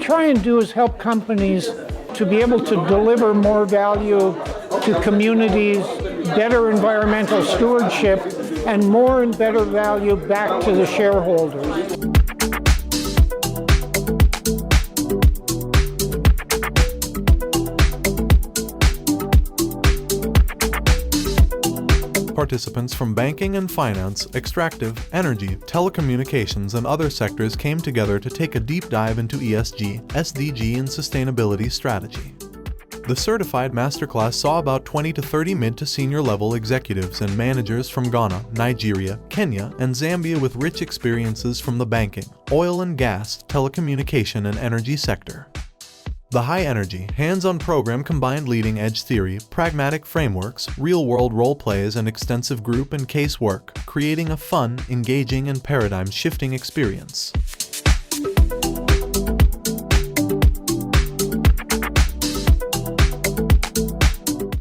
try and do is help companies to be able to deliver more value to communities, better environmental stewardship, and more and better value back to the shareholders. Participants from banking and finance, extractive, energy, telecommunications, and other sectors came together to take a deep dive into ESG, SDG, and sustainability strategy. The certified masterclass saw about 20 to 30 mid to senior level executives and managers from Ghana, Nigeria, Kenya, and Zambia with rich experiences from the banking, oil and gas, telecommunication, and energy sector. The high-energy, hands-on program combined leading-edge theory, pragmatic frameworks, real-world role plays, and extensive group and case work, creating a fun, engaging, and paradigm-shifting experience.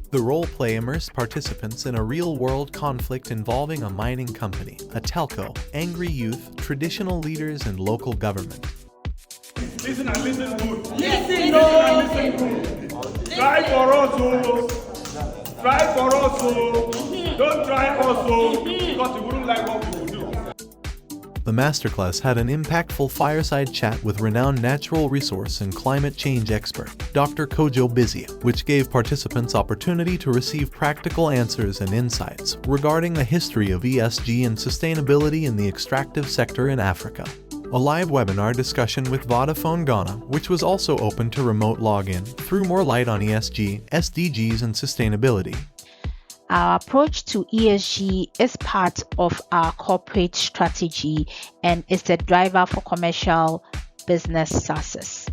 The role play immersed participants in a real-world conflict involving a mining company, a telco, angry youth, traditional leaders, and local government. Listen and listen good. Listen and listen good. Try for us, oh. Try for us, oh. Don't try us, oh, because you wouldn't like what we will do. The masterclass had an impactful fireside chat with renowned natural resource and climate change expert, Dr. Kojo Bizia, which gave participants opportunity to receive practical answers and insights regarding the history of ESG and sustainability in the extractive sector in Africa. A live webinar discussion with Vodafone Ghana, which was also open to remote login, threw more light on ESG, SDGs, and sustainability. Our approach to ESG is part of our corporate strategy and is the driver for commercial business success.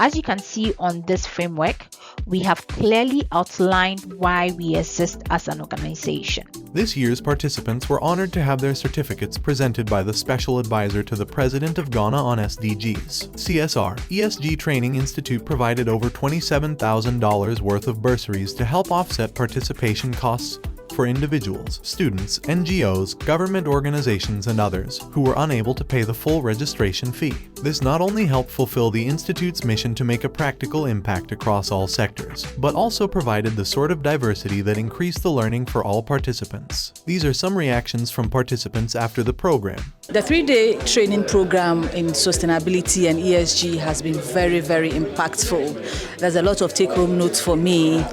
As you can see on this framework, we have clearly outlined why we exist as an organization. This year's participants were honored to have their certificates presented by the Special Advisor to the President of Ghana on SDGs. CSR-ESG Training Institute provided over $27,000 worth of bursaries to help offset participation costs for individuals, students, NGOs, government organizations, and others who were unable to pay the full registration fee. This not only helped fulfill the Institute's mission to make a practical impact across all sectors, but also provided the sort of diversity that increased the learning for all participants. These are some reactions from participants after the program. The 3-day training program in sustainability and ESG has been very, very impactful. There's a lot of take-home notes for me.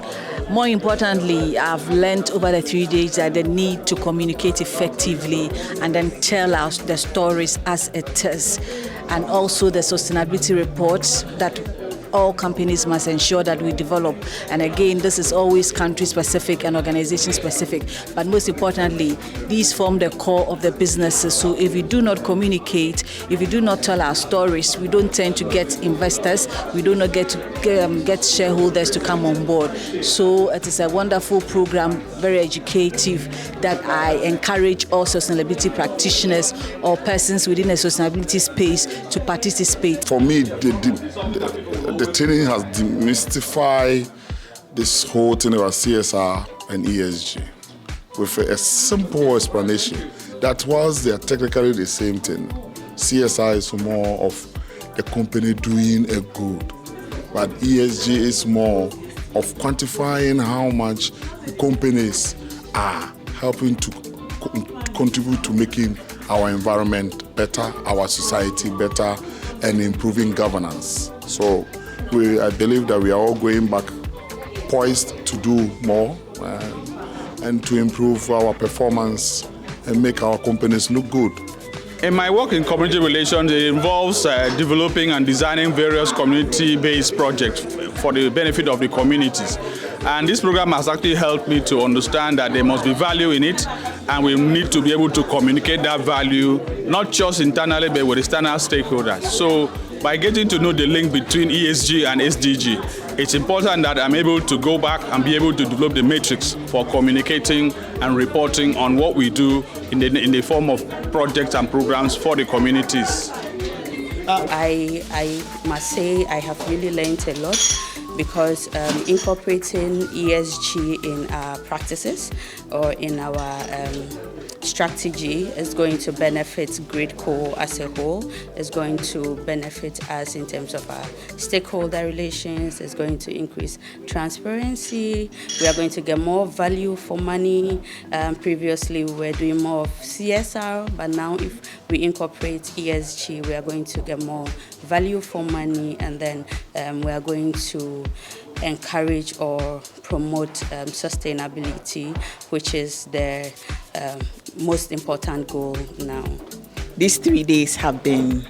More importantly, I've learned over the 3 days that the need to communicate effectively and then tell the stories as it is. And also the sustainability reports that all companies must ensure that we develop. And again, this is always country-specific and organization-specific. But most importantly, these form the core of the businesses. So if we do not communicate, if we do not tell our stories, we don't tend to get investors, we do not get shareholders to come on board. So it is a wonderful program, very educative, that I encourage all sustainability practitioners or persons within a sustainability space to participate. For me, the training has demystified this whole thing about CSR and ESG with a simple explanation that whilst they are technically the same thing, CSR is more of the company doing a good, but ESG is more of quantifying how much the companies are helping to contribute to making our environment better, our society better, and improving governance. So I believe that we are all going back poised to do more and to improve our performance and make our companies look good. In my work in community relations, it involves developing and designing various community-based projects for the benefit of the communities. And this program has actually helped me to understand that there must be value in it, and we need to be able to communicate that value, not just internally, but with external stakeholders. So by getting to know the link between ESG and SDG, it's important that I'm able to go back and be able to develop the matrix for communicating and reporting on what we do in the form of projects and programs for the communities. I must say I have really learned a lot. because incorporating ESG in our practices or in our strategy is going to benefit GridCo as a whole. It's going to benefit us in terms of our stakeholder relations. It's going to increase transparency. We are going to get more value for money. Previously, we were doing more of CSR, but now if we incorporate ESG, we are going to get more value for money, and then we are going to encourage or promote sustainability, which is the most important goal now. These 3 days have been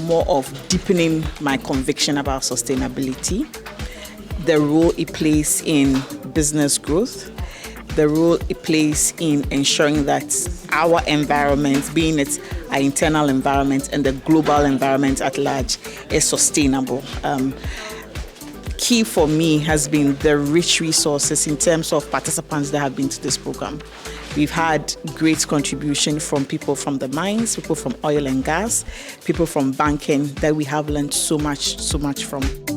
more of deepening my conviction about sustainability, the role it plays in business growth, the role it plays in ensuring that our environment, being it our internal environment and the global environment at large, is sustainable. Key for me has been the rich resources in terms of participants that have been to this program. We've had great contribution from people from the mines, people from oil and gas, people from banking that we have learned so much from.